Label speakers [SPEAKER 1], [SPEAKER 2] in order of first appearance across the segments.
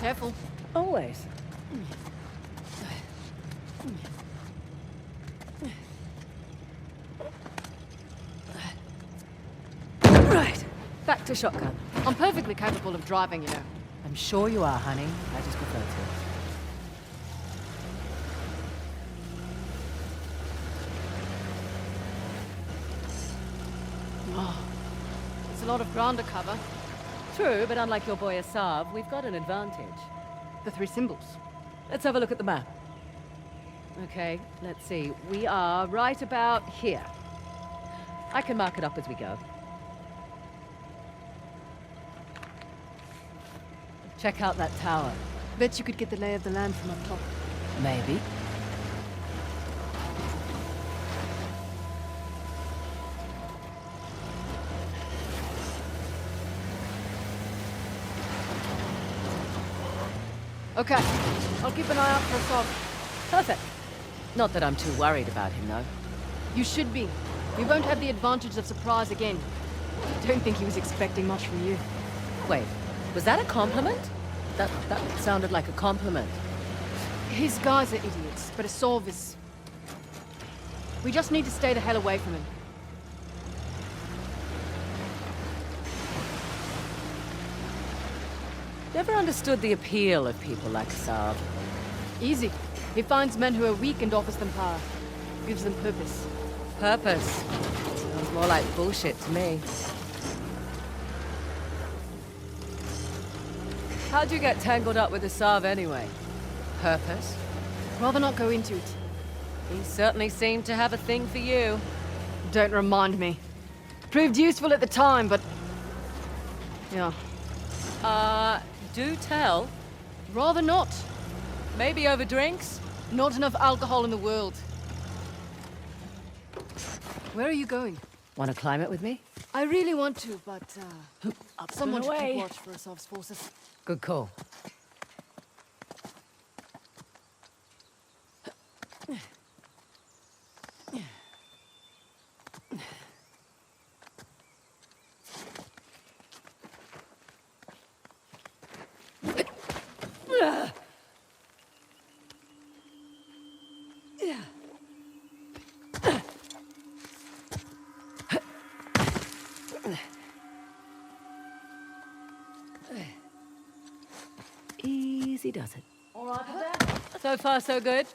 [SPEAKER 1] Careful.
[SPEAKER 2] Always. Right. Back to shotgun.
[SPEAKER 1] I'm perfectly capable of driving, you know.
[SPEAKER 2] I'm sure you are, honey. I just prefer to.
[SPEAKER 1] Oh, it's a lot of ground to cover.
[SPEAKER 2] True, but unlike your boy Asav, we've got an advantage.
[SPEAKER 1] The 3 symbols.
[SPEAKER 2] Let's have a look at the map. Okay, let's see. We are right about here. I can mark it up as we go. Check out that tower.
[SPEAKER 1] Bet you could get the lay of the land from up top.
[SPEAKER 2] Maybe.
[SPEAKER 1] Okay, I'll keep an eye out for Asav.
[SPEAKER 2] Perfect. Not that I'm too worried about him, though.
[SPEAKER 1] You should be. You won't have the advantage of surprise again. Don't think he was expecting much from you.
[SPEAKER 2] Wait, was that a compliment? That sounded like a compliment.
[SPEAKER 1] His guys are idiots, but Asav is... We just need to stay the hell away from him.
[SPEAKER 2] Never understood the appeal of people like Asav.
[SPEAKER 1] Easy. He finds men who are weak and offers them power. Gives them purpose.
[SPEAKER 2] Purpose. Sounds more like bullshit to me. How'd you get tangled up with Asav anyway? Purpose?
[SPEAKER 1] Rather not go into it.
[SPEAKER 2] He certainly seemed to have a thing for you.
[SPEAKER 1] Don't remind me. Proved useful at the time, but... Yeah.
[SPEAKER 2] Do tell.
[SPEAKER 1] Rather not.
[SPEAKER 2] Maybe over drinks?
[SPEAKER 1] Not enough alcohol in the world. Where are you going?
[SPEAKER 2] Want to climb it with me?
[SPEAKER 1] I really want to, but,
[SPEAKER 2] Up
[SPEAKER 1] someone
[SPEAKER 2] and
[SPEAKER 1] should
[SPEAKER 2] away.
[SPEAKER 1] keep watch for Asav's forces.
[SPEAKER 2] Good call. Easy does it.
[SPEAKER 1] All right with that?
[SPEAKER 2] So far, so good.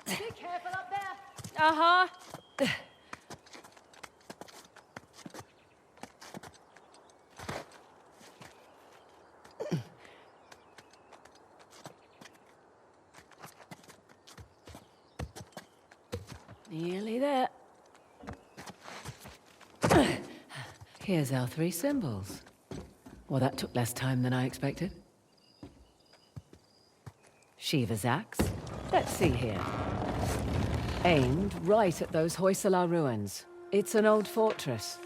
[SPEAKER 1] Be careful up there!
[SPEAKER 2] Uh-huh. Nearly there. Here's our 3 symbols. Well, that took less time than I expected. Shiva's axe. Let's see here. Aimed right at those Hoysala ruins. It's an old fortress,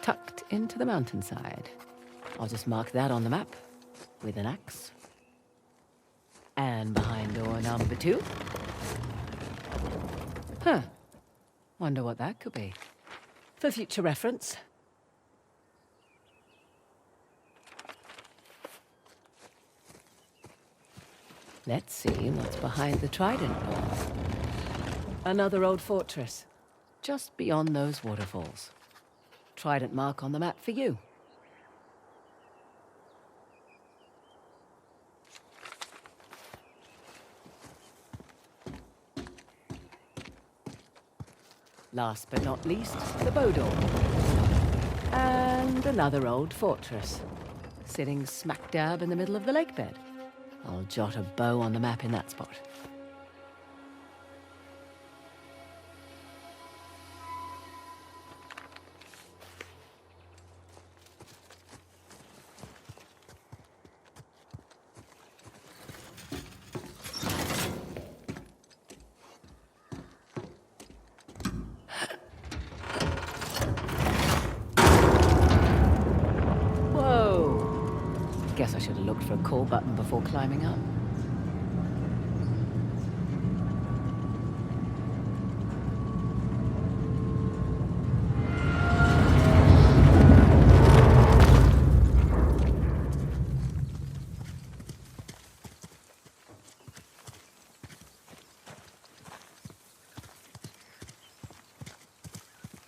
[SPEAKER 2] tucked into the mountainside. I'll just mark that on the map with an axe. And behind door number 2. Huh. Wonder what that could be. For future reference. Let's see what's behind the trident door. Another old fortress, just beyond those waterfalls. Trident mark on the map for you. Last but not least, the bow door. And another old fortress, sitting smack dab in the middle of the lake bed. I'll jot a bow on the map in that spot. Guess I should have looked for a call button before climbing up.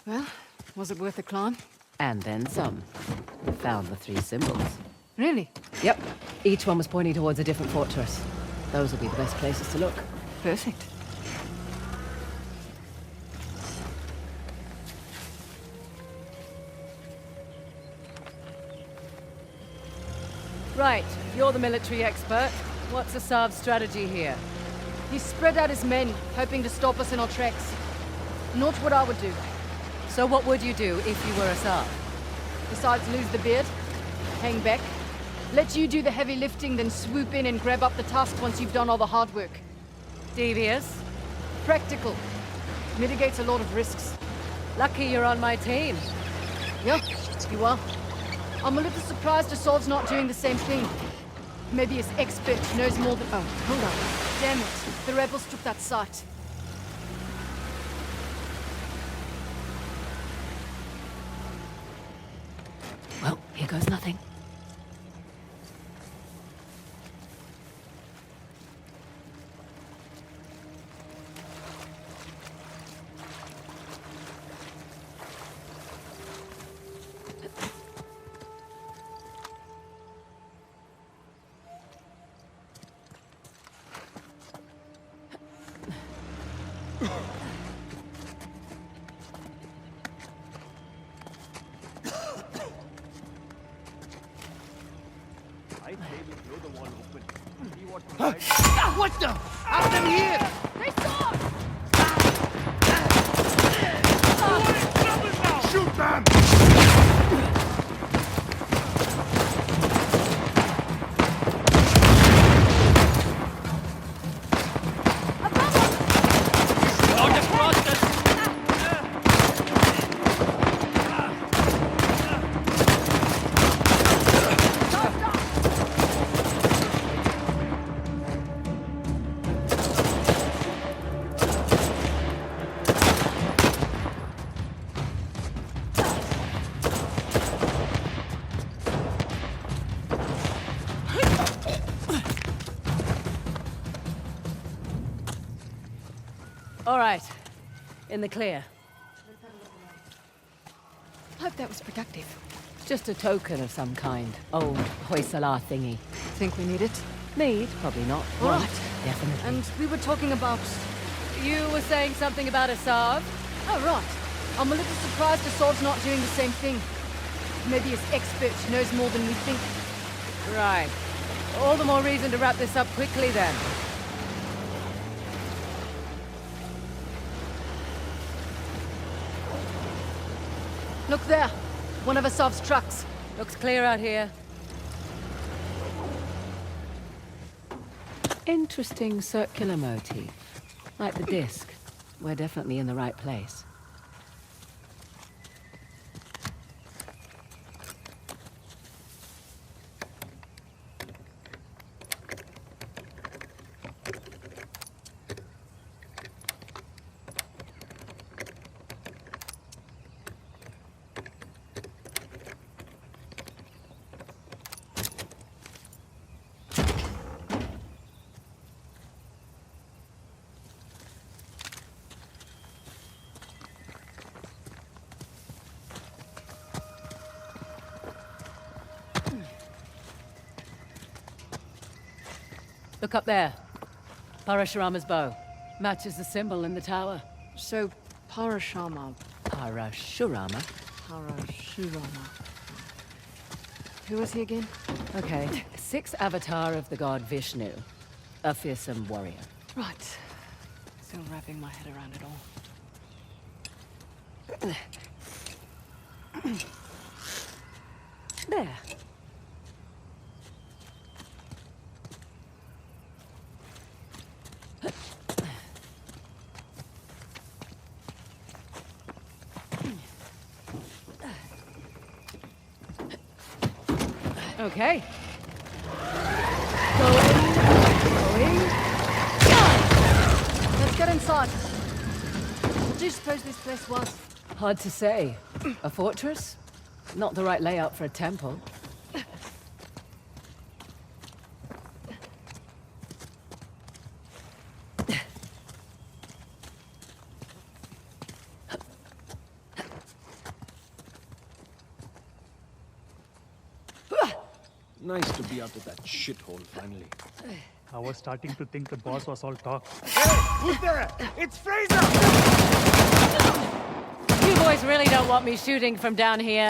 [SPEAKER 1] Well, was it worth the climb?
[SPEAKER 2] And then some. Found the 3 symbols.
[SPEAKER 1] Really?
[SPEAKER 2] Yep. Each one was pointing towards a different fortress. Those will be the best places to look.
[SPEAKER 1] Perfect.
[SPEAKER 2] Right, you're the military expert. What's Asav's strategy here?
[SPEAKER 1] He spread out his men, hoping to stop us in our tracks. Not what I would do.
[SPEAKER 2] So what would you do if you were Asav?
[SPEAKER 1] Besides lose the beard, hang back, let you do the heavy lifting, then swoop in and grab up the tusk once you've done all the hard work.
[SPEAKER 2] Devious?
[SPEAKER 1] Practical. Mitigates a lot of risks.
[SPEAKER 2] Lucky you're on my team.
[SPEAKER 1] Yeah, you are. I'm a little surprised Asav's not doing the same thing. Maybe his expert knows more than... Oh, hold on. Damn it. The rebels took that site.
[SPEAKER 2] Well, here goes nothing.
[SPEAKER 3] What the? Have them here!
[SPEAKER 1] They saw us!
[SPEAKER 3] Shoot them!
[SPEAKER 2] All right. In the clear.
[SPEAKER 1] Hope that was productive.
[SPEAKER 2] Just a token of some kind. Old Hoysala thingy.
[SPEAKER 1] Think we need it?
[SPEAKER 2] Need? Probably not.
[SPEAKER 1] All
[SPEAKER 2] Want?
[SPEAKER 1] right.
[SPEAKER 2] Definitely.
[SPEAKER 1] And we were talking about...
[SPEAKER 2] You were saying something about Asav?
[SPEAKER 1] Oh, right. I'm a little surprised Asav's not doing the same thing. Maybe his expert knows more than we think.
[SPEAKER 2] Right. All the more reason to wrap this up quickly, then.
[SPEAKER 1] Look there. One of Asav's trucks.
[SPEAKER 2] Looks clear out here. Interesting circular motif. Like the disc. We're definitely in the right place. Look up there. Parashurama's bow. Matches the symbol in the tower.
[SPEAKER 1] So, Parashurama.
[SPEAKER 2] Parashurama?
[SPEAKER 1] Parashurama. Who was he again?
[SPEAKER 2] Okay. 6th avatar of the god Vishnu. A fearsome warrior.
[SPEAKER 1] Right. Still wrapping my head around it all.
[SPEAKER 2] There. Okay.
[SPEAKER 1] Going. Let's get inside. What do you suppose this place was?
[SPEAKER 2] Hard to say. A fortress? Not the right layout for a temple.
[SPEAKER 4] Nice to be out of that shithole finally.
[SPEAKER 5] I was starting to think the boss was all talk.
[SPEAKER 3] Who's there? It's Fraser!
[SPEAKER 2] You boys really don't want me shooting from down here.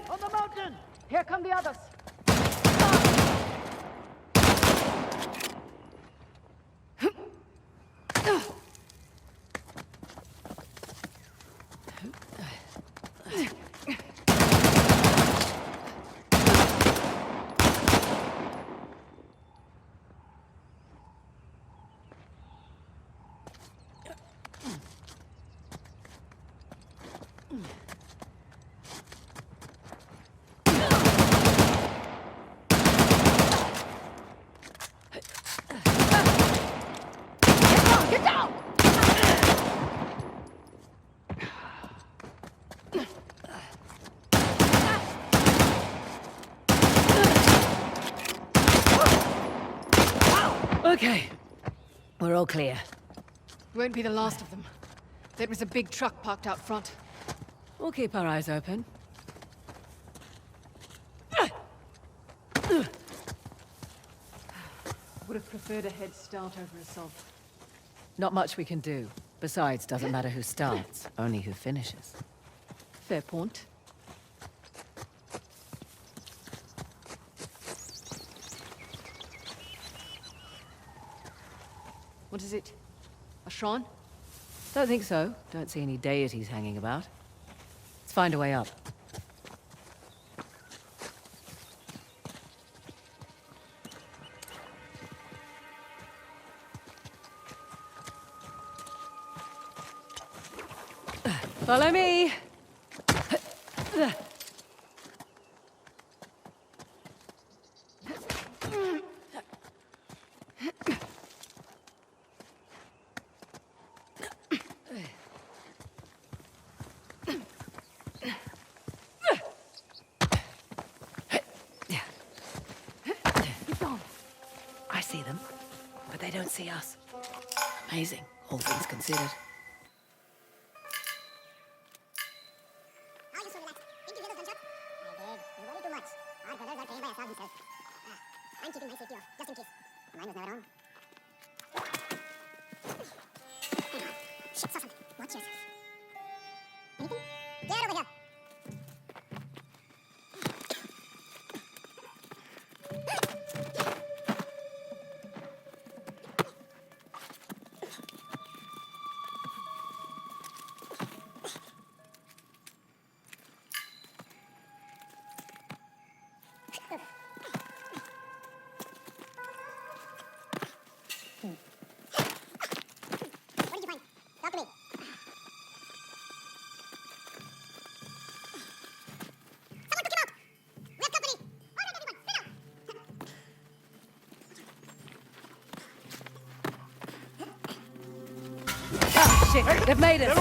[SPEAKER 1] On the mountain! Here come the others. Get down!
[SPEAKER 2] Okay. We're all clear.
[SPEAKER 1] Won't be the last of them. There was a big truck parked out front.
[SPEAKER 2] We'll keep our eyes open.
[SPEAKER 1] Would have preferred a head start over assault.
[SPEAKER 2] Not much we can do. Besides, doesn't matter who starts, only who finishes.
[SPEAKER 1] Fair point. What is it? A shrine?
[SPEAKER 2] Don't think so. Don't see any deities hanging about. Let's find a way up. Follow me! I see them, but they don't see us. Amazing, all things considered.
[SPEAKER 6] How you so relaxed? Did you hear those gunshots? I did. You worry too much. Our brothers are trained by Assad himself. I'm keeping my safety off, just in case. Mine was never on. Shit, Susan. Watch yourself. Anything? Get over here. What did you find? Talk to me. Someone took him out! We have company! All right, everyone, sit down!
[SPEAKER 2] Ah, shit! They've made us!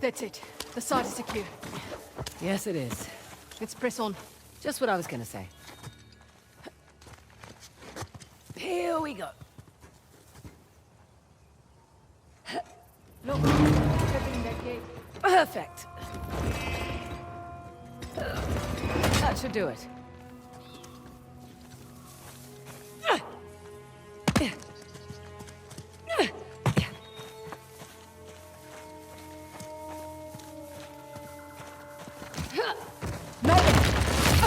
[SPEAKER 1] That's it. The site is secure.
[SPEAKER 2] Yes, it is.
[SPEAKER 1] Let's press on.
[SPEAKER 2] Just what I was gonna say. Here we go.
[SPEAKER 1] Look, opening that gate.
[SPEAKER 2] Perfect. That should do it.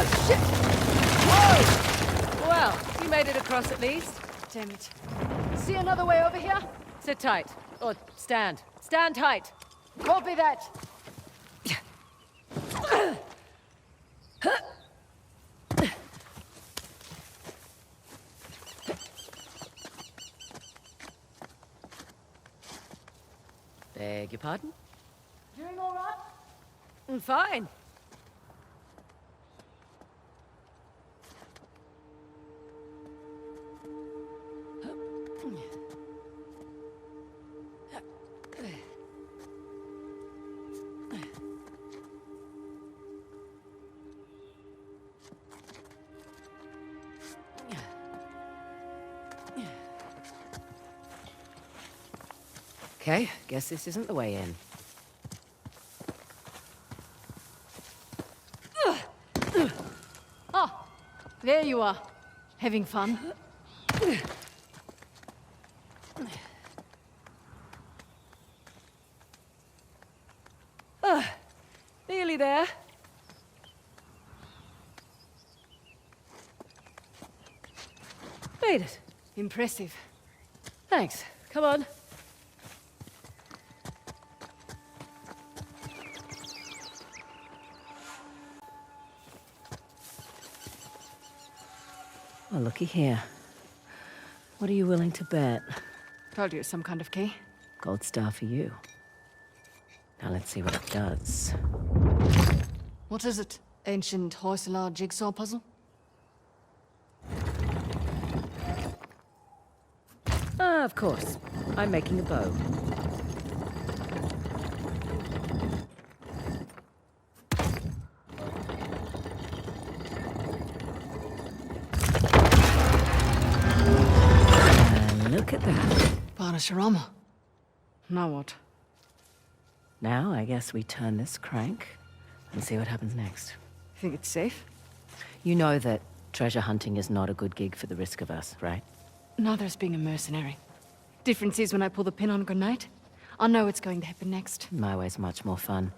[SPEAKER 2] Oh, shit! Whoa! Well, you made it across at least.
[SPEAKER 1] Damn it. See another way over here?
[SPEAKER 2] Sit tight. Or stand. Stand tight.
[SPEAKER 1] Copy that.
[SPEAKER 2] Beg your pardon?
[SPEAKER 1] Doing all right?
[SPEAKER 2] Fine. Okay, guess this isn't the way in.
[SPEAKER 1] Oh, there you are. Having fun?
[SPEAKER 2] Nearly there. Made it.
[SPEAKER 1] Impressive.
[SPEAKER 2] Thanks. Come on. Well, looky here. What are you willing to bet?
[SPEAKER 1] Told you it's some kind of key.
[SPEAKER 2] Gold star for you. Now let's see what it does.
[SPEAKER 1] What is it? Ancient Hoysala jigsaw puzzle?
[SPEAKER 2] Ah, of course. I'm making a bow. And look at that.
[SPEAKER 1] Parashurama. Now what?
[SPEAKER 2] Now I guess we turn this crank and see what happens next.
[SPEAKER 1] Think it's safe?
[SPEAKER 2] You know that treasure hunting is not a good gig for the risk of us, right?
[SPEAKER 1] Neither is being a mercenary. Difference is when I pull the pin on a grenade, I know what's going to happen next.
[SPEAKER 2] My way's much more fun.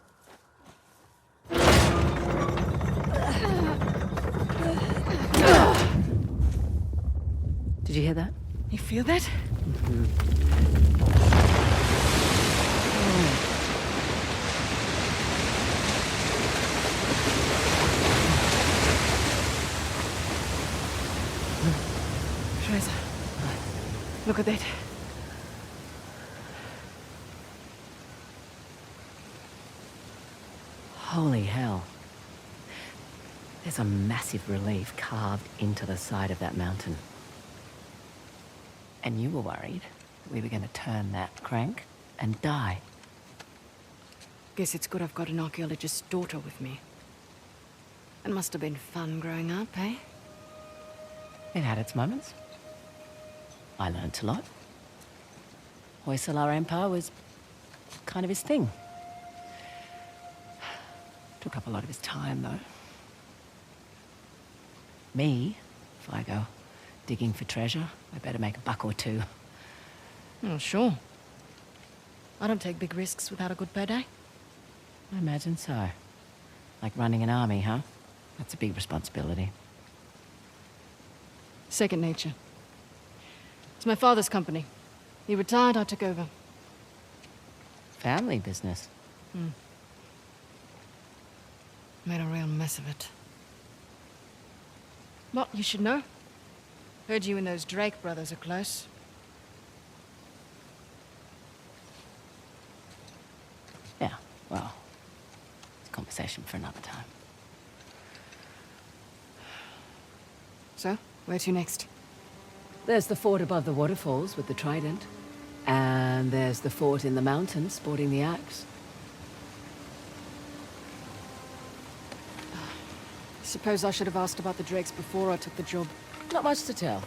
[SPEAKER 2] Did you hear that?
[SPEAKER 1] You feel that? Fraser, look at that.
[SPEAKER 2] Holy hell. There's a massive relief carved into the side of that mountain. And you were worried we were going to turn that crank and die.
[SPEAKER 1] Guess it's good I've got an archaeologist's daughter with me. It must have been fun growing up, eh?
[SPEAKER 2] It had its moments. I learnt a lot. Hoysala Empire was kind of his thing. Took up a lot of his time, though. Me, if I go digging for treasure, I better make a buck or two.
[SPEAKER 1] Oh, sure. I don't take big risks without a good payday.
[SPEAKER 2] I imagine so. Like running an army, huh? That's a big responsibility.
[SPEAKER 1] Second nature. It's my father's company. He retired, I took over.
[SPEAKER 2] Family business.
[SPEAKER 1] Made a real mess of it. But you should know. Heard you and those Drake brothers are close.
[SPEAKER 2] Yeah, well, it's a conversation for another time.
[SPEAKER 1] So, where to next?
[SPEAKER 2] There's the fort above the waterfalls with the trident. And there's the fort in the mountains sporting the axe.
[SPEAKER 1] Suppose I should have asked about the Drakes before I took the job.
[SPEAKER 2] Not much to tell.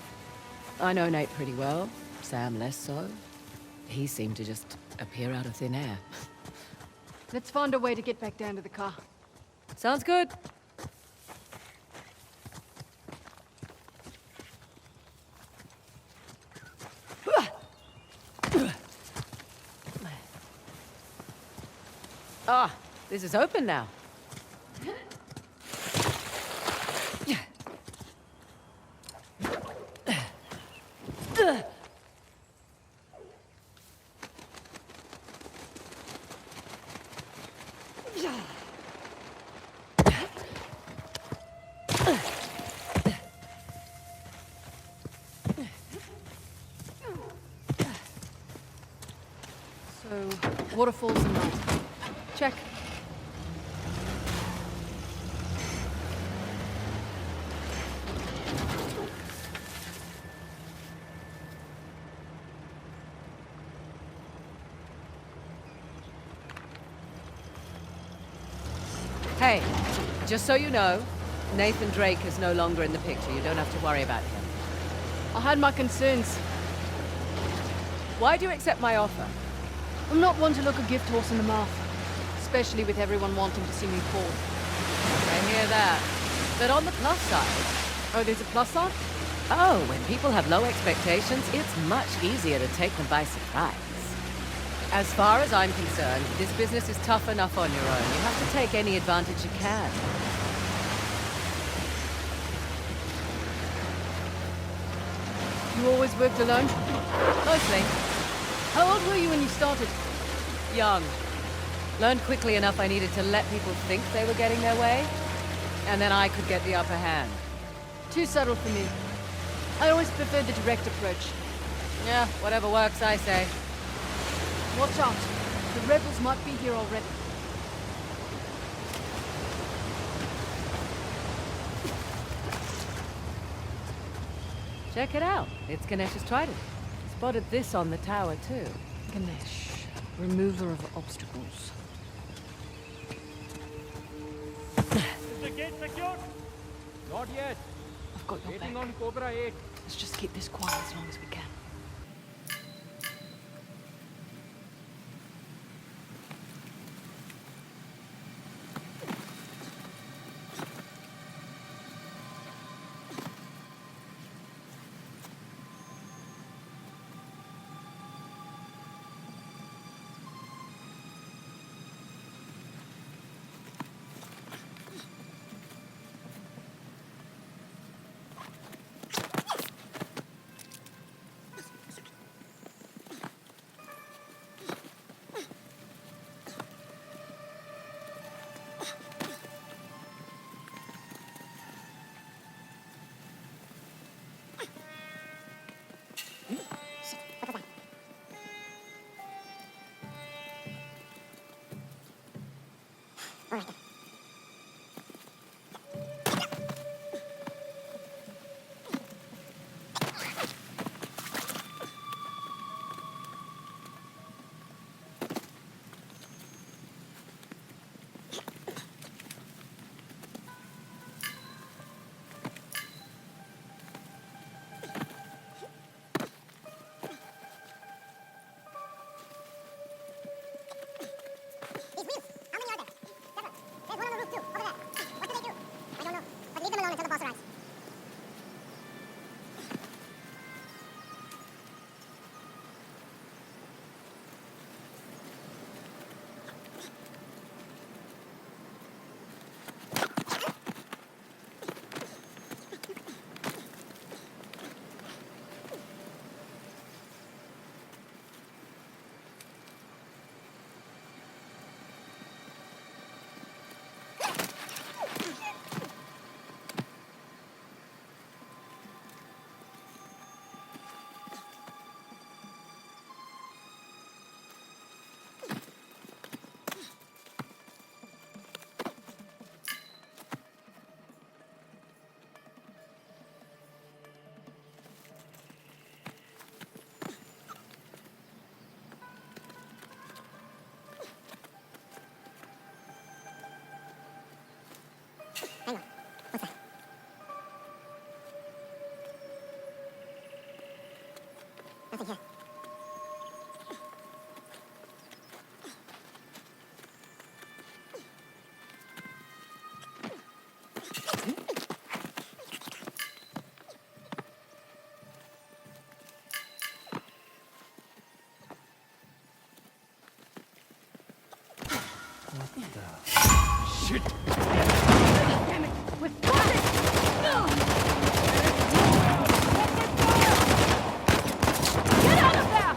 [SPEAKER 2] I know Nate pretty well, Sam less so. He seemed to just appear out of thin air.
[SPEAKER 1] Let's find a way to get back down to the car.
[SPEAKER 2] Sounds good. Ah, this is open now.
[SPEAKER 1] So, waterfalls and night.
[SPEAKER 2] Check. Hey, just so you know, Nathan Drake is no longer in the picture. You don't have to worry about him.
[SPEAKER 1] I had my concerns.
[SPEAKER 2] Why do you accept my offer?
[SPEAKER 1] I'm not one to look a gift horse in the mouth. Especially with everyone wanting to see me fall.
[SPEAKER 2] I hear that. But on the plus side...
[SPEAKER 1] Oh, there's a plus side?
[SPEAKER 2] Oh, when people have low expectations, it's much easier to take them by surprise. As far as I'm concerned, this business is tough enough on your own. You have to take any advantage you can.
[SPEAKER 1] You always worked alone?
[SPEAKER 2] Mostly.
[SPEAKER 1] How old were you when you started?
[SPEAKER 2] Young. Learned quickly enough I needed to let people think they were getting their way, and then I could get the upper hand.
[SPEAKER 1] Too subtle for me. I always preferred the direct approach.
[SPEAKER 2] Yeah, whatever works, I say.
[SPEAKER 1] Watch out. The rebels might be here already.
[SPEAKER 2] Check it out. It's Ganesh's trident. Spotted this on the tower, too.
[SPEAKER 1] Ganesh, remover of obstacles.
[SPEAKER 3] Is the gate secured?
[SPEAKER 4] Not yet.
[SPEAKER 1] I've got your
[SPEAKER 4] Waiting
[SPEAKER 1] back.
[SPEAKER 4] on Cobra 8.
[SPEAKER 1] Let's just keep this quiet as long as we can.
[SPEAKER 6] Nothing here.
[SPEAKER 1] Damn it! We've got it! Get out of there!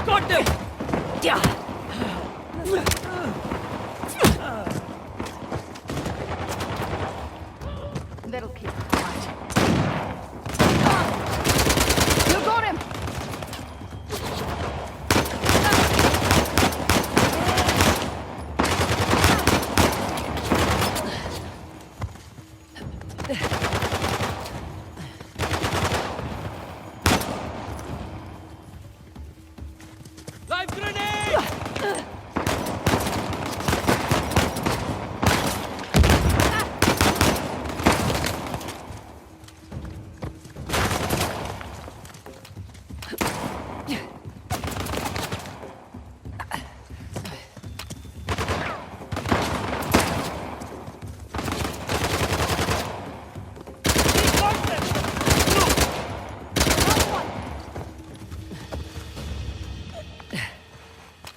[SPEAKER 3] Got them!
[SPEAKER 1] That'll keep him quiet. You got him!
[SPEAKER 3] Live grenade!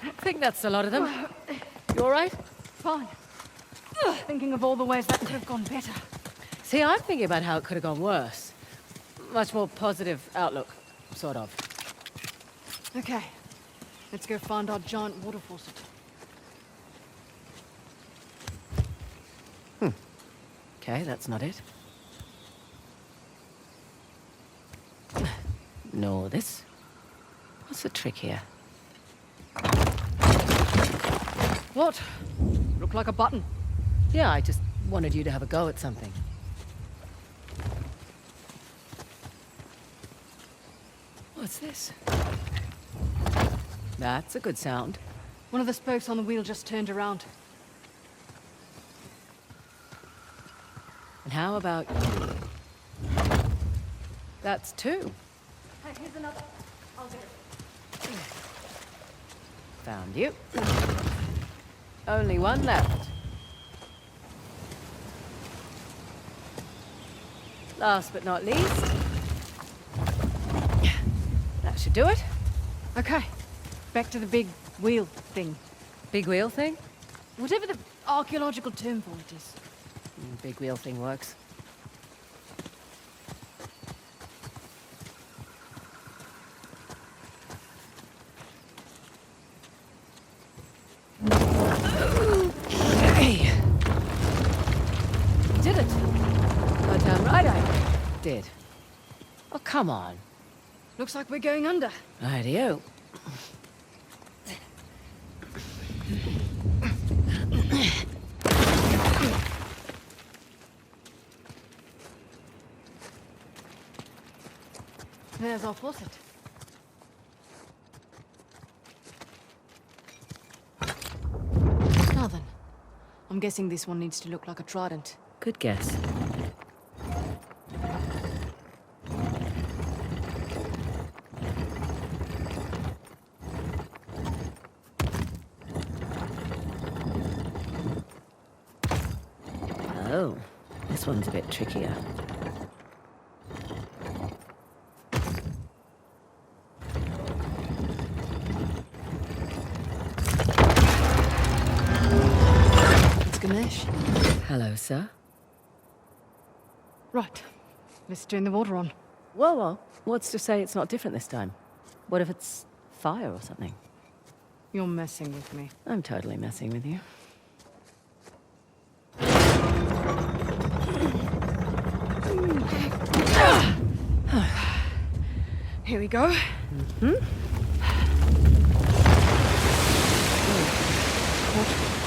[SPEAKER 2] I think that's a lot of them. You all right?
[SPEAKER 1] Fine. Thinking of all the ways that could have gone better.
[SPEAKER 2] See, I'm thinking about how it could have gone worse. Much more positive outlook, sort of.
[SPEAKER 1] Okay. Let's go find our giant water faucet.
[SPEAKER 2] Okay, that's not it. Nor this. What's the trick here?
[SPEAKER 1] What? Looked like a button.
[SPEAKER 2] Yeah, I just wanted you to have a go at something. What's this? That's a good sound.
[SPEAKER 1] One of the spokes on the wheel just turned around.
[SPEAKER 2] And how about you? That's two.
[SPEAKER 1] Hey, here's another. I'll get it.
[SPEAKER 2] Found you. Only one left. Last but not least. That should do it.
[SPEAKER 1] Okay. Back to the big wheel thing.
[SPEAKER 2] Big wheel thing?
[SPEAKER 1] Whatever the archaeological term for it is.
[SPEAKER 2] Big wheel thing works. Okay. Did it. Oh, damn right I did. Oh, come on.
[SPEAKER 1] Looks like we're going under.
[SPEAKER 2] Rightio.
[SPEAKER 1] There's our faucet. Now then. I'm guessing this one needs to look like a trident.
[SPEAKER 2] Good guess. Oh, this one's a bit trickier.
[SPEAKER 1] It's Ganesh.
[SPEAKER 2] Hello, sir.
[SPEAKER 1] Right. Let's turn the water on.
[SPEAKER 2] Well, what's to say it's not different this time? What if it's fire or something?
[SPEAKER 1] You're messing with me.
[SPEAKER 2] I'm totally messing with you.
[SPEAKER 1] Here we go.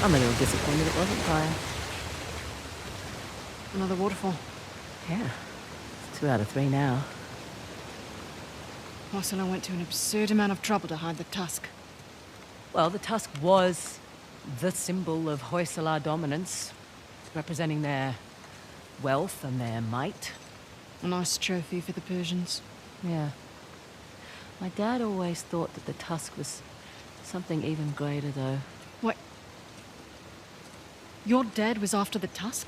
[SPEAKER 2] I'm a little disappointed it wasn't fire.
[SPEAKER 1] Another waterfall.
[SPEAKER 2] Yeah. It's 2 out of 3 now.
[SPEAKER 1] Marcelo went to an absurd amount of trouble to hide the tusk.
[SPEAKER 2] Well, the tusk was the symbol of Hoysala dominance, representing their wealth and their might.
[SPEAKER 1] A nice trophy for the Persians.
[SPEAKER 2] Yeah. My dad always thought that the tusk was something even greater, though.
[SPEAKER 1] What? Your dad was after the tusk?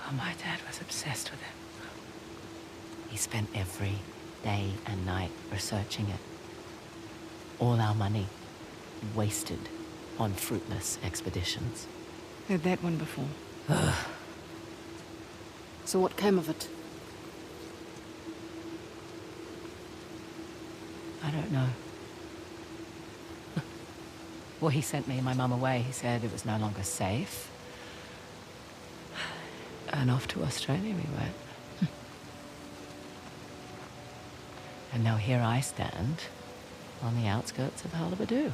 [SPEAKER 2] Oh, my dad was obsessed with it. He spent every day and night researching it. All our money wasted on fruitless expeditions.
[SPEAKER 1] Heard that one before. So what came of it?
[SPEAKER 2] I don't know. Well, he sent me and my mum away. He said it was no longer safe. And off to Australia we went. And now here I stand on the outskirts of Halabidu.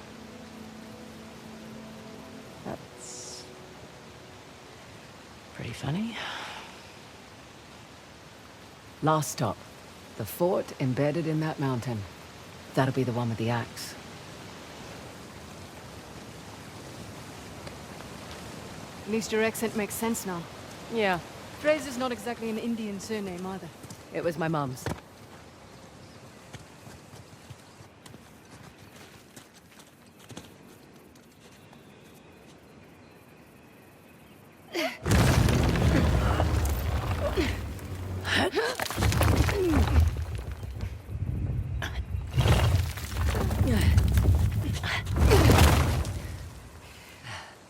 [SPEAKER 2] That's pretty funny. Last stop. The fort embedded in that mountain. That'll be the one with the axe.
[SPEAKER 1] At least your accent makes sense now.
[SPEAKER 2] Yeah,
[SPEAKER 1] Fraser's not exactly an Indian surname either.
[SPEAKER 2] it was my mum's.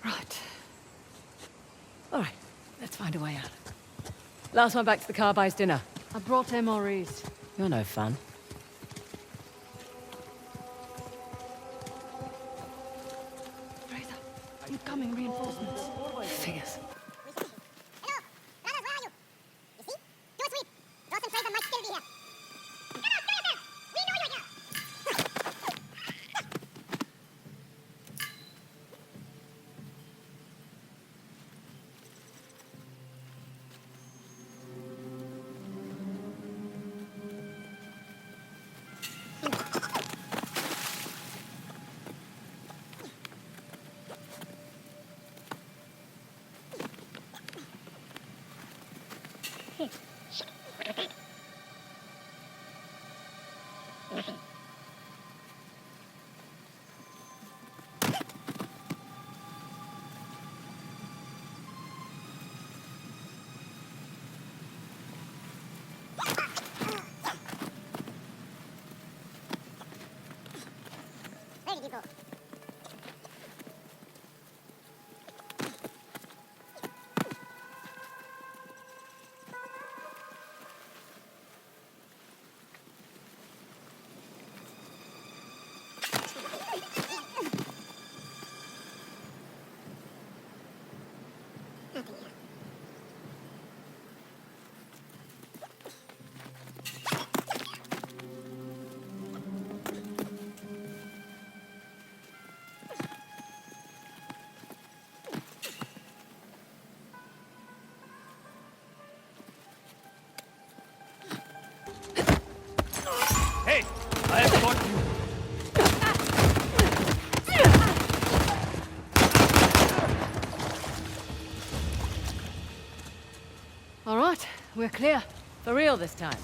[SPEAKER 1] Right.
[SPEAKER 2] All right, let's find a way out. Last one back to the car buys dinner.
[SPEAKER 1] I brought MREs.
[SPEAKER 2] You're no fun.
[SPEAKER 1] Fraser, incoming reinforcements.
[SPEAKER 2] Figures.
[SPEAKER 6] Hello, brothers, where are you? You see? Do a sweep. Ross and Fraser might still be here. Come on, show yourself. We know you're here. Where did you go? Nothing here.
[SPEAKER 3] Hey, I have got you.
[SPEAKER 1] All right, we're clear.
[SPEAKER 2] For real this time.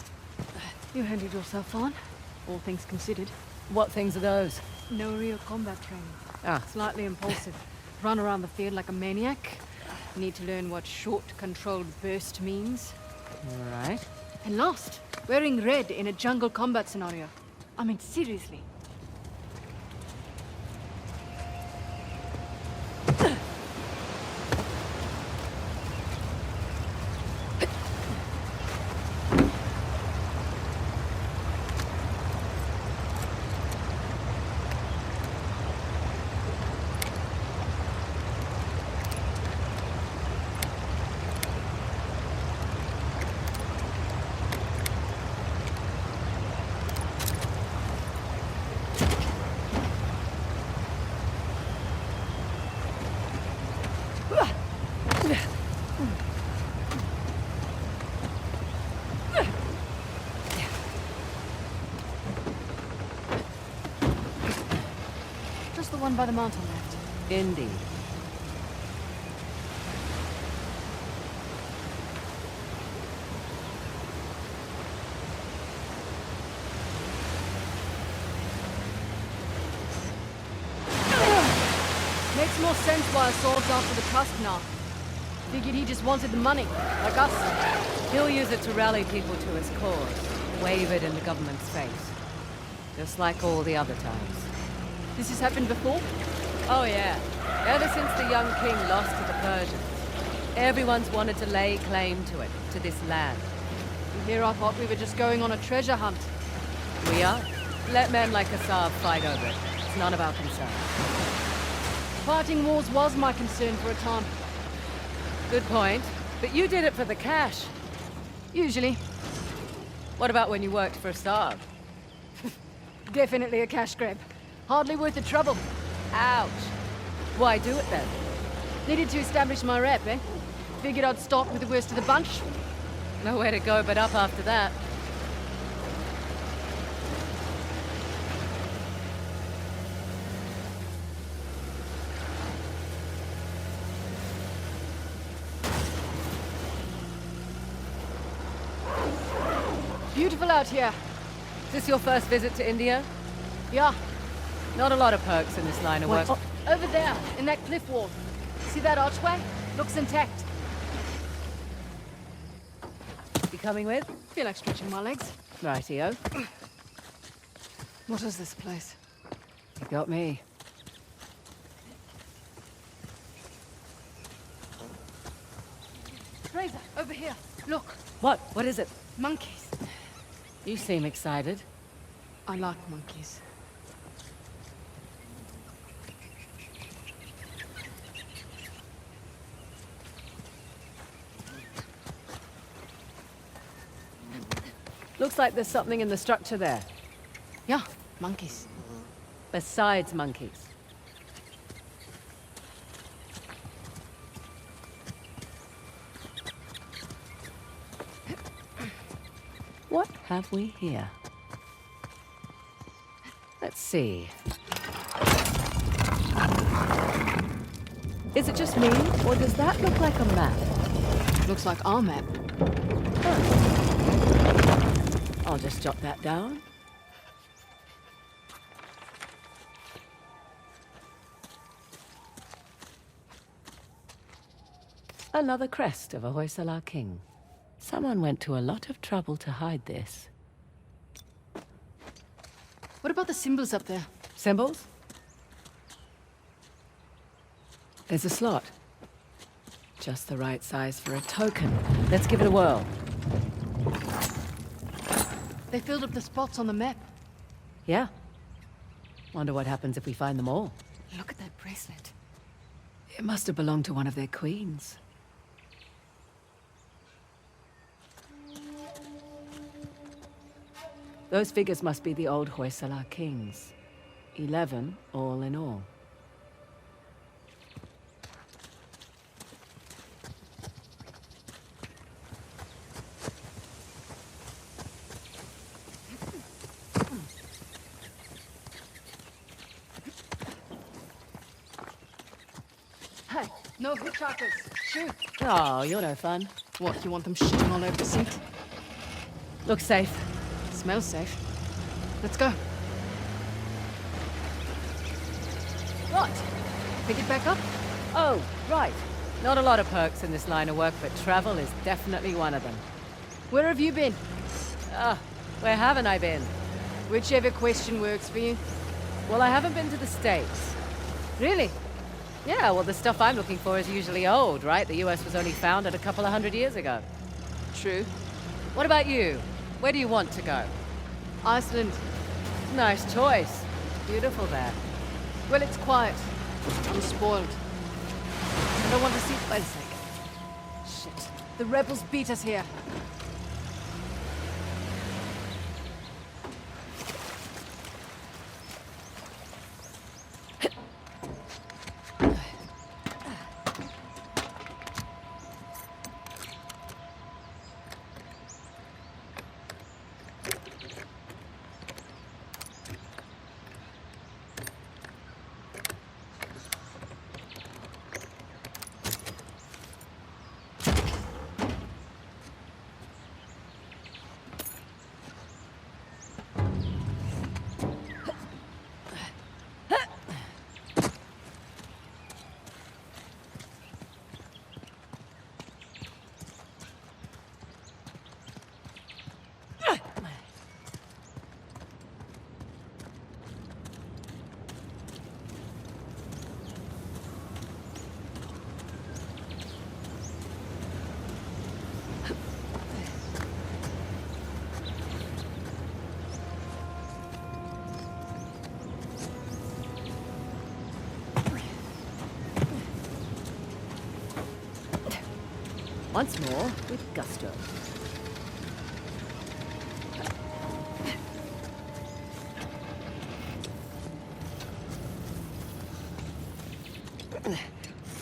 [SPEAKER 1] You handled yourself on, all things considered.
[SPEAKER 2] What things are those?
[SPEAKER 1] No real combat training.
[SPEAKER 2] Ah,
[SPEAKER 1] Slightly impulsive. Run around the field like a maniac. Need to learn what short, controlled burst means.
[SPEAKER 2] all right.
[SPEAKER 1] And last, wearing red in a jungle combat scenario. I mean, seriously. the one by the mountain left.
[SPEAKER 2] Indeed.
[SPEAKER 1] Makes more sense why Assault's after the trust now. Figured he just wanted the money, like us.
[SPEAKER 2] He'll use it to rally people to his cause. Wave it in the government's face. Just like all the other times.
[SPEAKER 1] This has happened before?
[SPEAKER 2] Oh yeah. Ever since the young king lost to the Persians, everyone's wanted to lay claim to it, to this land.
[SPEAKER 1] And here I thought we were just going on a treasure hunt.
[SPEAKER 2] We are. Let men like Assad fight over it. It's none of our concern.
[SPEAKER 1] Fighting wars was my concern for a time.
[SPEAKER 2] Good point. But you did it for the cash.
[SPEAKER 1] Usually.
[SPEAKER 2] What about when you worked for Assad?
[SPEAKER 1] Definitely a cash grab. Hardly worth the trouble.
[SPEAKER 2] Ouch. Why do it then?
[SPEAKER 1] Needed to establish my rep, eh? Figured I'd start with the worst of the bunch.
[SPEAKER 2] Nowhere to go but up after that.
[SPEAKER 1] Beautiful out here.
[SPEAKER 2] Is this your first visit to India?
[SPEAKER 1] Yeah.
[SPEAKER 2] Not a lot of perks in this line of work.
[SPEAKER 1] Oh, over there, in that cliff wall. See that archway? Looks intact.
[SPEAKER 2] You coming with?
[SPEAKER 1] Feel like stretching my legs.
[SPEAKER 2] Rightio.
[SPEAKER 1] What is this place?
[SPEAKER 2] You got me.
[SPEAKER 1] Fraser, over here. Look,
[SPEAKER 2] What? What is it?
[SPEAKER 1] monkeys.
[SPEAKER 2] You seem excited.
[SPEAKER 1] I like monkeys.
[SPEAKER 2] Looks like there's something in the structure there.
[SPEAKER 1] Yeah, monkeys.
[SPEAKER 2] Besides monkeys. What have we here? Let's see. Is it just me, or does that look like a map?
[SPEAKER 1] Looks like our map.
[SPEAKER 2] I'll just jot that down. Another crest of a Hoysala king. Someone went to a lot of trouble to hide this.
[SPEAKER 1] What about the symbols up there?
[SPEAKER 2] Symbols? There's a slot. Just the right size for a token. Let's give it a whirl.
[SPEAKER 1] They filled up the spots on the map.
[SPEAKER 2] Yeah. Wonder what happens if we find them all.
[SPEAKER 1] Look at that bracelet.
[SPEAKER 2] It must have belonged to one of their queens. Those figures must be the old Hoysala kings. 11 all in all.
[SPEAKER 1] Hey, no hitchhikers. Shoot.
[SPEAKER 2] Oh, you're no fun.
[SPEAKER 1] What, you want them shitting all over the seat?
[SPEAKER 2] Looks safe.
[SPEAKER 1] Smells safe. Let's go. What? Pick it back up?
[SPEAKER 2] Oh, right. Not a lot of perks in this line of work, but travel is definitely one of them.
[SPEAKER 1] Where have you been?
[SPEAKER 2] Where haven't I been?
[SPEAKER 1] Whichever question works for you.
[SPEAKER 2] Well, I haven't been to the States.
[SPEAKER 1] Really?
[SPEAKER 2] Yeah, well, the stuff I'm looking for is usually old, right? The US was only founded a couple of 100 years ago.
[SPEAKER 1] True.
[SPEAKER 2] What about you? Where do you want to go?
[SPEAKER 1] Iceland.
[SPEAKER 2] Nice choice. Beautiful there.
[SPEAKER 1] Well, it's quiet. I'm spoiled. I don't want to see... Wait a sec. Shit. The rebels beat us here.
[SPEAKER 2] Once more, with gusto.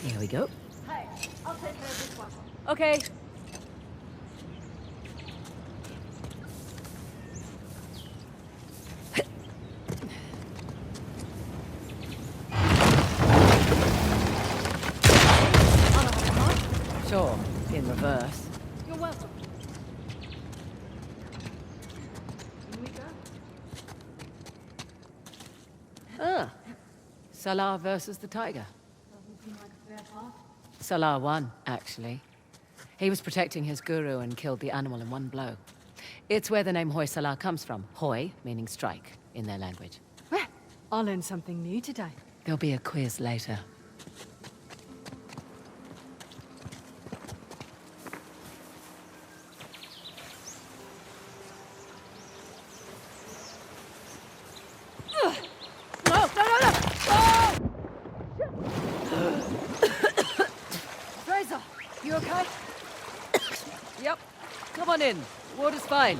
[SPEAKER 2] Here we go.
[SPEAKER 1] Hey, I'll take care of this one.
[SPEAKER 2] Okay. Sure, in reverse.
[SPEAKER 1] You're welcome. Here we go.
[SPEAKER 2] Ah, Salah versus the tiger.
[SPEAKER 1] Doesn't seem like a fair fight.
[SPEAKER 2] Salah won, actually. He was protecting his guru and killed the animal in one blow. It's where the name Hoi Salah comes from. Hoi, meaning strike, in their language.
[SPEAKER 1] Well, I learned something new today.
[SPEAKER 2] There'll be a quiz later.
[SPEAKER 1] Fraser, you okay?
[SPEAKER 2] Yep. Come on in. Water's fine.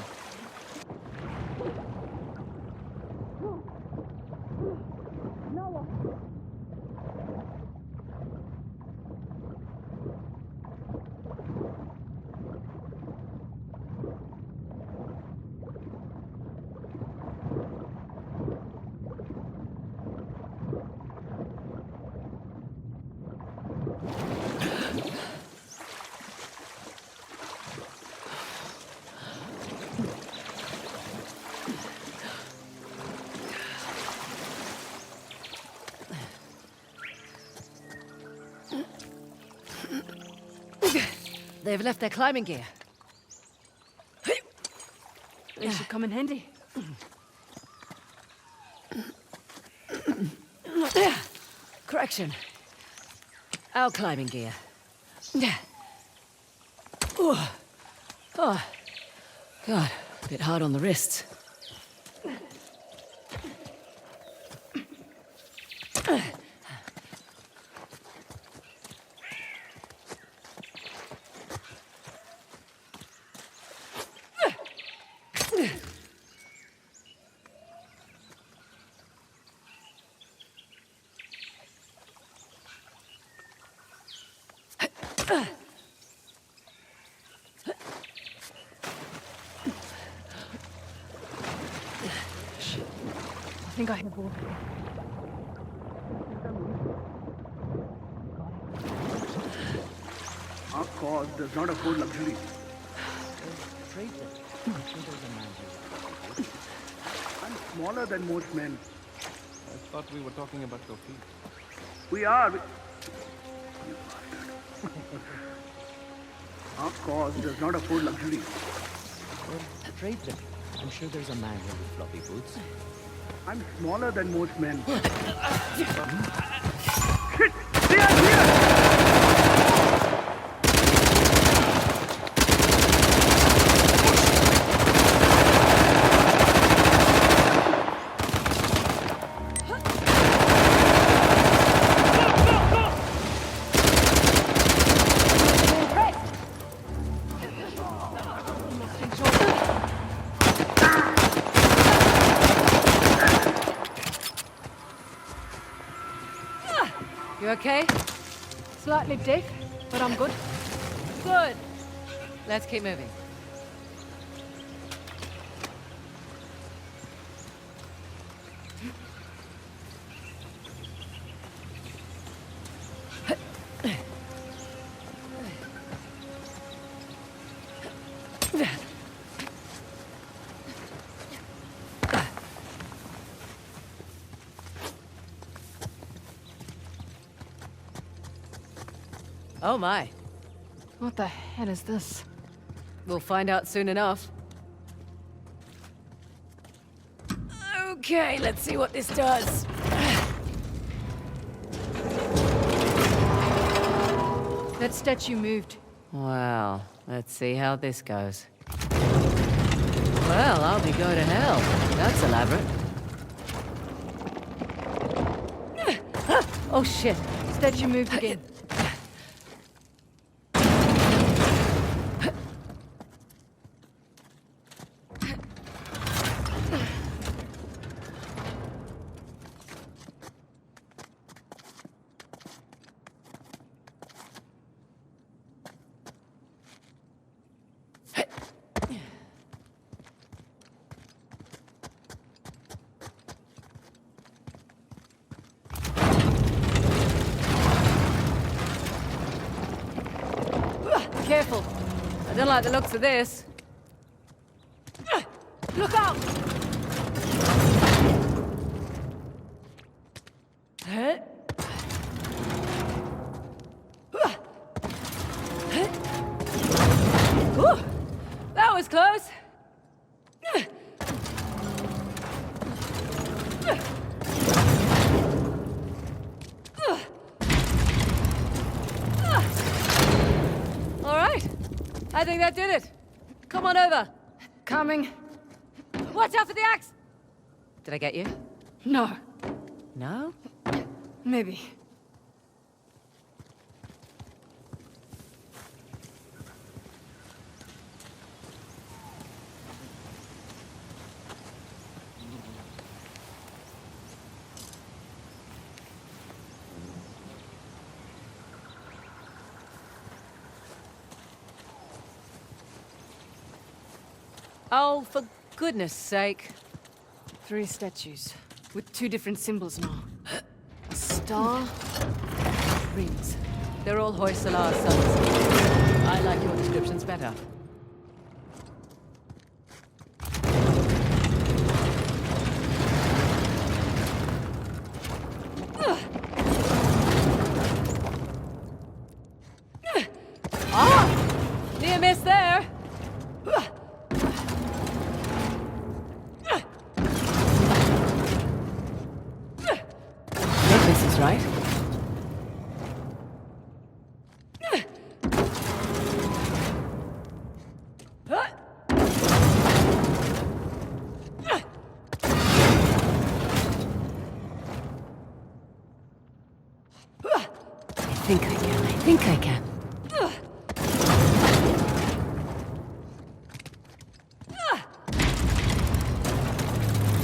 [SPEAKER 2] They've left their climbing gear.
[SPEAKER 1] They should come in handy.
[SPEAKER 2] Correction. Our climbing gear. Oh, God, a bit hard on the wrists.
[SPEAKER 1] I think I have water.
[SPEAKER 7] Our cause does not afford luxury. I'm smaller than most men.
[SPEAKER 4] I thought we were talking about your feet.
[SPEAKER 7] We are. You bastard. Our cause does not afford luxury.
[SPEAKER 8] Well, trade them. I'm sure there's a man here with floppy boots.
[SPEAKER 7] I'm smaller than most men. Shit! They are here!
[SPEAKER 2] You okay?
[SPEAKER 1] Slightly deaf, but I'm good.
[SPEAKER 2] Good. Let's keep moving. Oh my.
[SPEAKER 1] What the hell is this?
[SPEAKER 2] We'll find out soon enough. Okay, let's see what this does.
[SPEAKER 1] That statue moved.
[SPEAKER 2] Well, let's see how this goes. Well, I'll be going to hell. That's elaborate. Oh shit.
[SPEAKER 1] Statue moved again.
[SPEAKER 2] careful. I don't like the looks of this. Look out! Ooh, that was close. All right. I think that did it. Come on over.
[SPEAKER 1] Coming.
[SPEAKER 2] Watch out for the axe! Did I get you?
[SPEAKER 1] No.
[SPEAKER 2] No?
[SPEAKER 1] Maybe.
[SPEAKER 2] Oh, for goodness sake.
[SPEAKER 1] 3 statues. With 2 different symbols now. A star. Rings.
[SPEAKER 2] They're all Hoysala sons. I like your descriptions better. Near miss there. This is right. I think I can.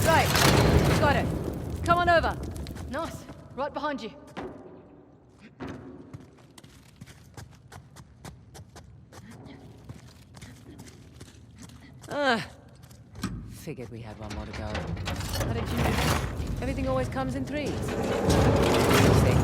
[SPEAKER 2] Right, got it. Come on over.
[SPEAKER 1] Nice. Right behind you.
[SPEAKER 2] Figured we had one more to go.
[SPEAKER 1] How did you know that?
[SPEAKER 2] Everything always comes in threes. See?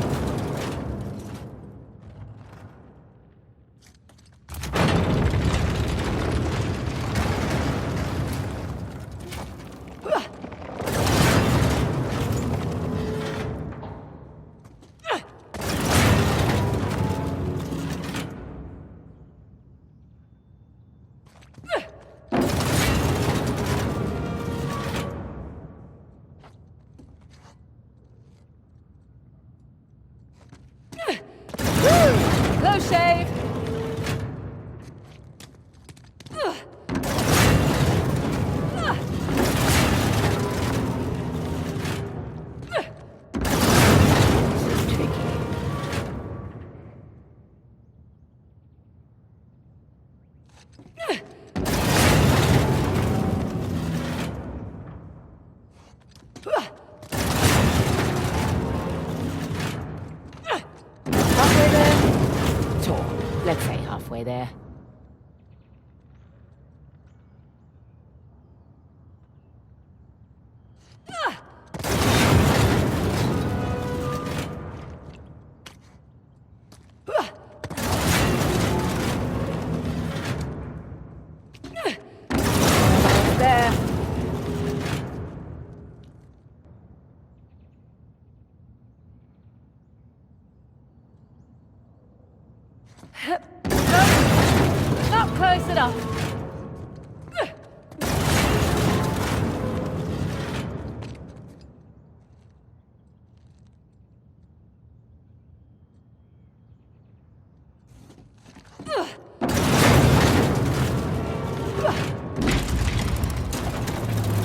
[SPEAKER 2] Close shave. Halfway there. Sure. Let's say halfway there. There. Not close enough.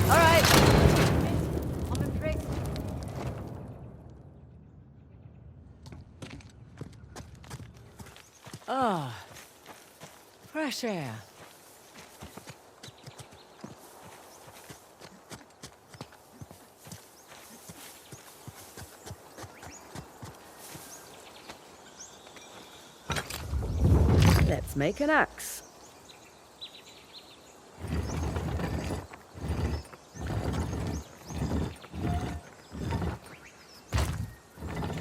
[SPEAKER 2] All right.
[SPEAKER 1] I'm impressed.
[SPEAKER 2] Ah, fresh air. Let's make an axe.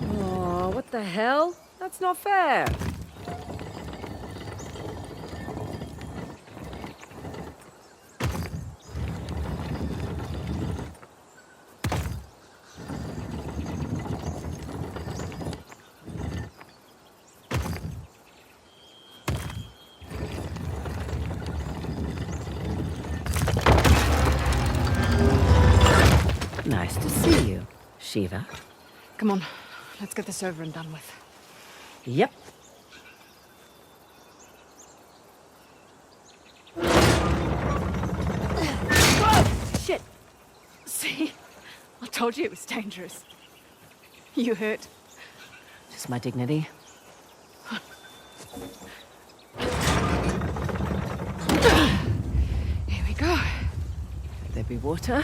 [SPEAKER 2] Oh, what the hell? That's not fair. that.
[SPEAKER 1] Come on, let's get this over and done with.
[SPEAKER 2] Yep.
[SPEAKER 1] Whoa! Shit! See? I told you it was dangerous. You hurt?
[SPEAKER 2] Just my dignity.
[SPEAKER 1] Here we go.
[SPEAKER 2] Could there be water?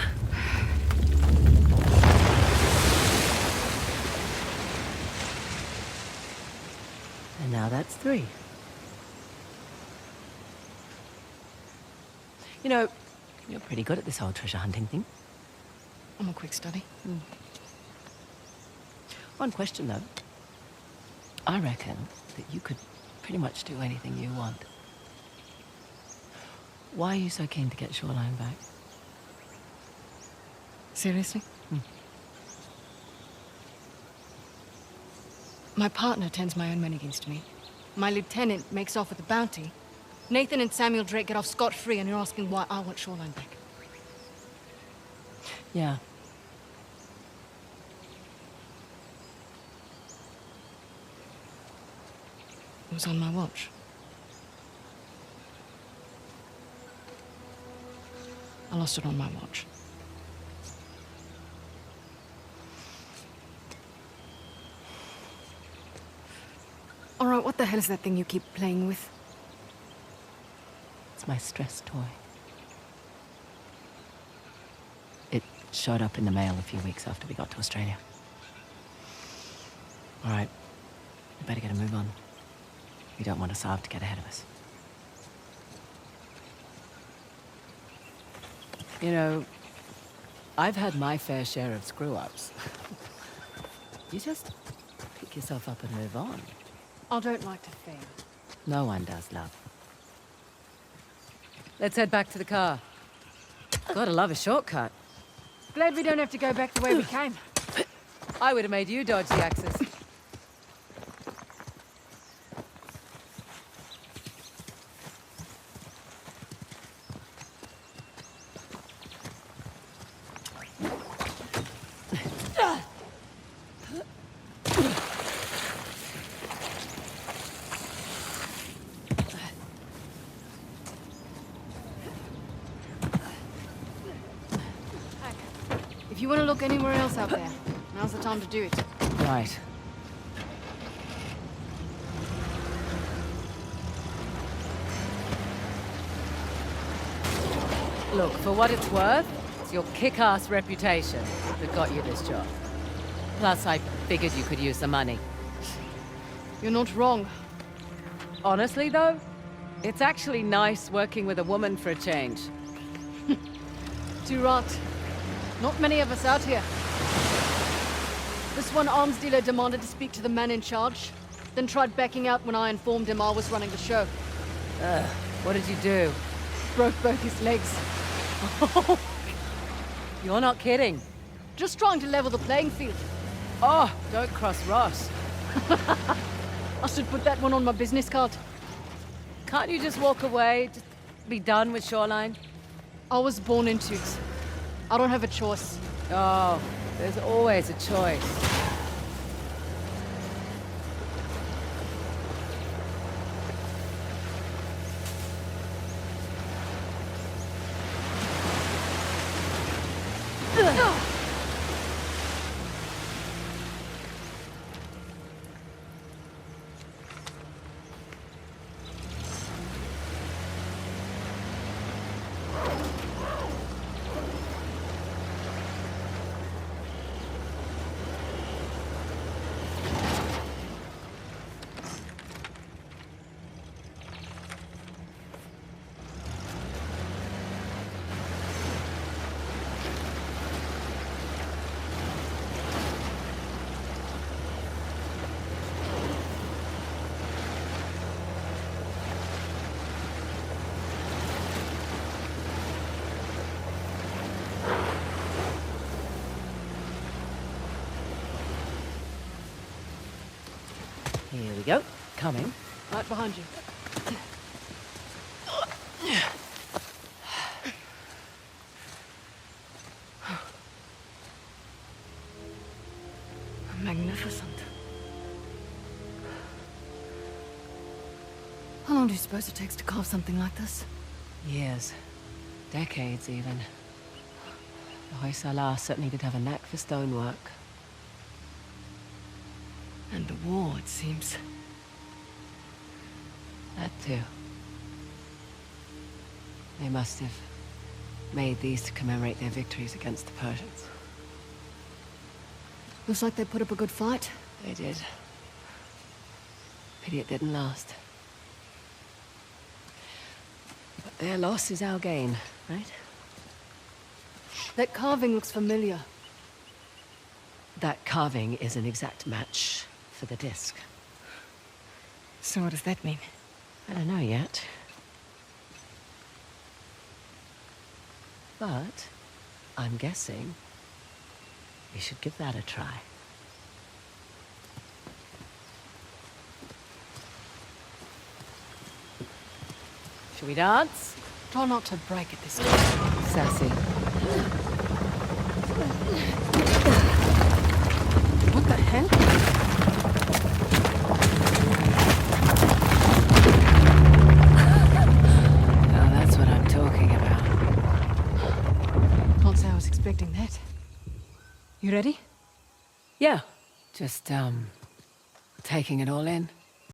[SPEAKER 2] And now that's 3. You know, you're pretty good at this whole treasure hunting thing.
[SPEAKER 1] I'm a quick study.
[SPEAKER 2] One question, though. I reckon that you could pretty much do anything you want. Why are you so keen to get Shoreline back?
[SPEAKER 1] Seriously? My partner turns my own men against me. My lieutenant makes off with a bounty. Nathan and Samuel Drake get off scot-free, and you're asking why I want Shoreline back.
[SPEAKER 2] Yeah.
[SPEAKER 1] It was on my watch. I lost it on my watch. All right, what the hell is that thing you keep playing with?
[SPEAKER 2] It's my stress toy. It showed up in the mail a few weeks after we got to Australia. All right, we better get a move on. We don't want Assav to get ahead of us. You know, I've had my fair share of screw-ups. You just pick yourself up and move on.
[SPEAKER 1] I don't like to fail.
[SPEAKER 2] No one does, love. Let's head back to the car. Gotta love a shortcut.
[SPEAKER 1] Glad we don't have to go back the way we came.
[SPEAKER 2] I would have made you dodge the axis.
[SPEAKER 1] If you want to look anywhere else out there, now's the time to do it.
[SPEAKER 2] Right. Look, for what it's worth, it's your kick-ass reputation that got you this job. Plus, I figured you could use some money.
[SPEAKER 1] You're not wrong.
[SPEAKER 2] Honestly, though, it's actually nice working with a woman for a change.
[SPEAKER 1] Too right. Not many of us out here. This one arms dealer demanded to speak to the man in charge, then tried backing out when I informed him I was running the show.
[SPEAKER 2] What did you do?
[SPEAKER 1] Broke both his legs.
[SPEAKER 2] You're not kidding.
[SPEAKER 1] Just trying to level the playing field.
[SPEAKER 2] Oh, don't cross Ross.
[SPEAKER 1] I should put that one on my business card.
[SPEAKER 2] Can't you just walk away? Just be done with Shoreline?
[SPEAKER 1] I was born into it. I don't have a choice.
[SPEAKER 2] Oh, there's always a choice. Here we go. Coming.
[SPEAKER 1] Right behind you. magnificent. How long do you suppose it takes to carve something like this?
[SPEAKER 2] Years. Decades, even. The Hoysala certainly did have a knack for stonework.
[SPEAKER 1] And the war, it seems.
[SPEAKER 2] That too. They must have made these to commemorate their victories against the Persians.
[SPEAKER 1] Looks like they put up a good fight.
[SPEAKER 2] They did. Pity it didn't last. But their loss is our gain, right?
[SPEAKER 1] That carving looks familiar.
[SPEAKER 2] That carving is an exact match for the disc.
[SPEAKER 1] So what does that mean?
[SPEAKER 2] I don't know yet. But I'm guessing we should give that a try. Shall we dance?
[SPEAKER 1] Try not to break it this time.
[SPEAKER 2] Sassy.
[SPEAKER 1] What the hell?
[SPEAKER 2] Now that's what I'm talking about.
[SPEAKER 1] Can't say I was expecting that. You ready?
[SPEAKER 2] Yeah. Just, taking it all in.